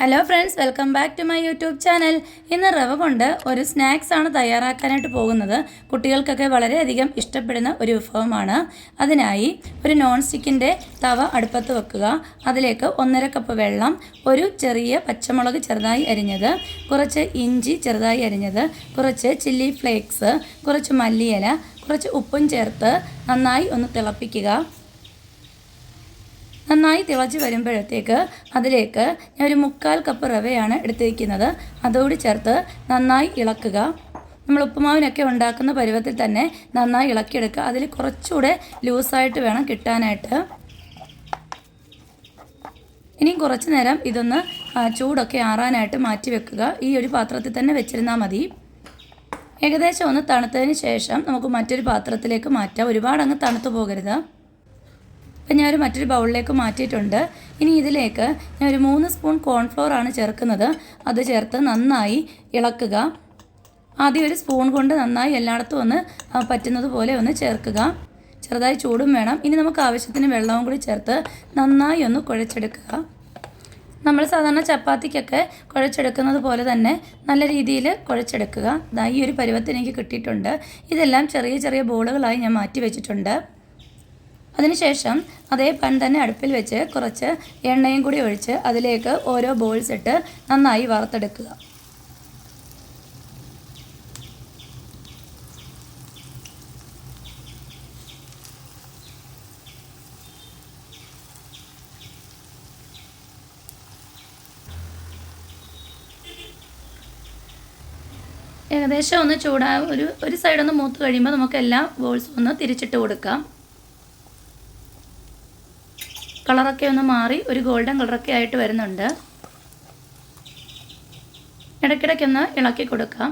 Hello friends, welcome back to my YouTube channel. ഇന്ന് റവ കൊണ്ട് ഒരു സ്നാക്സ് ആണ് തയ്യാറാക്കാനായിട്ട് പോകുന്നത്. കുട്ടികൾക്കൊക്കെ വളരെയധികം ഇഷ്ടപ്പെടുന്ന ഒരു വിഭവമാണ്. അതിനായി ഒരു നോൺ സ്റ്റിക്കിൻ്റെ തവ അടുപ്പത്ത് വെക്കുക. അതിലേക്ക് 1.5 കപ്പ് വെള്ളം, ഒരു ചെറിയ പച്ചമുളക് ചെറുതായി അരിഞ്ഞത്, കുറച്ച് ഇഞ്ചി ചെറുതായി അരിഞ്ഞത്, കുറച്ച് ചില്ലി ഫ്ലേക്സ്, കുറച്ച് മല്ലിയില, കുറച്ച് ഉപ്പും ചേർത്ത് നന്നായി ഒന്ന് തിളപ്പിക്കുക. നന്നായി തിളച്ച് വരുമ്പോഴത്തേക്ക് അതിലേക്ക് ഞാൻ ഒരു 1/4 കപ്പ് റവയാണ് എടുത്തിരിക്കുന്നത്. അതോട് ചേർത്ത് നന്നായി ഇളക്കുക. നമ്മൾ ഉപ്പുമാവിനൊക്കെ ഉണ്ടാക്കുന്ന പരുവത്തിൽ തന്നെ നന്നായി ഇളക്കിയെടുക്കുക. അതിൽ കുറച്ചുകൂടെ ലൂസായിട്ട് വേണം കിട്ടാനായിട്ട്. ഇനിയും കുറച്ച് നേരം ഇതൊന്ന് ചൂടൊക്കെ ആറാനായിട്ട് മാറ്റി വെക്കുക. ഈ ഒരു പാത്രത്തിൽ തന്നെ വെച്ചിരുന്നാൽ മതി. ഏകദേശം ഒന്ന് തണുത്തതിന് ശേഷം നമുക്ക് മറ്റൊരു പാത്രത്തിലേക്ക് മാറ്റാം. ഒരുപാട് അങ്ങ് തണുത്തു പോകരുത്. അപ്പം ഞാനൊരു മറ്റൊരു ബൗളിലേക്ക് മാറ്റിയിട്ടുണ്ട്. ഇനി ഇതിലേക്ക് ഞാൻ ഒരു 3 സ്പൂൺ കോൺഫ്ലോർ ആണ് ചേർക്കുന്നത്. അത് ചേർത്ത് നന്നായി ഇളക്കുക. ആദ്യം ഒരു സ്പൂൺ കൊണ്ട് നന്നായി എല്ലായിടത്തും ഒന്ന് പറ്റുന്നത് പോലെ ഒന്ന് ചേർക്കുക. ചെറുതായി ചൂടും വേണം. ഇനി നമുക്ക് ആവശ്യത്തിന് വെള്ളവും കൂടി ചേർത്ത് നന്നായി ഒന്ന് കുഴച്ചെടുക്കുക. നമ്മൾ സാധാരണ ചപ്പാത്തിക്കൊക്കെ കുഴച്ചെടുക്കുന്നത് പോലെ തന്നെ നല്ല രീതിയിൽ കുഴച്ചെടുക്കുക. ഈ ഒരു പരുവത്തിന് എനിക്ക് കിട്ടിയിട്ടുണ്ട്. ഇതെല്ലാം ചെറിയ ചെറിയ ബോളുകളായി ഞാൻ മാറ്റി വെച്ചിട്ടുണ്ട്. അതിനുശേഷം അതേ പാൻ തന്നെ അടുപ്പിൽ വെച്ച് കുറച്ച് എണ്ണയും കൂടി ഒഴിച്ച് അതിലേക്ക് ഓരോ ബോൾസ് ഇട്ട് നന്നായി വറുത്തെടുക്കുക. ഏകദേശം ഒന്ന് ഒരു സൈഡൊന്ന് മൂത്ത് കഴിയുമ്പോൾ നമുക്ക് എല്ലാ ബോൾസും ഒന്ന് തിരിച്ചിട്ട് കൊടുക്കാം. കളറൊക്കെ ഒന്ന് മാറി ഒരു ഗോൾഡൻ കളറൊക്കെ ആയിട്ട് വരുന്നുണ്ട്. ഇടയ്ക്കിടയ്ക്കൊന്ന് ഇളക്കി കൊടുക്കാം.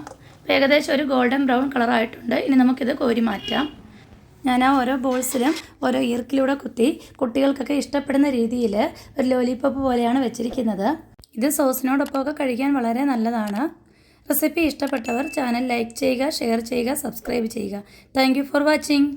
ഏകദേശം ഒരു ഗോൾഡൻ ബ്രൗൺ കളറായിട്ടുണ്ട്. ഇനി നമുക്കിത് കോരി മാറ്റാം. ഞാൻ ആ ഓരോ ബോൾസിലും ഓരോ ഈർക്കിലൂടെ കുത്തി കുട്ടികൾക്കൊക്കെ ഇഷ്ടപ്പെടുന്ന രീതിയിൽ ഒരു ലോലിപോപ്പ് പോലെയാണ് വെച്ചിരിക്കുന്നത്. ഇത് സോസിനോടൊപ്പമൊക്കെ കഴിക്കാൻ വളരെ നല്ലതാണ്. റെസിപ്പി ഇഷ്ടപ്പെട്ടവർ ചാനൽ ലൈക്ക് ചെയ്യുക, ഷെയർ ചെയ്യുക, സബ്സ്ക്രൈബ് ചെയ്യുക. Thank you for watching.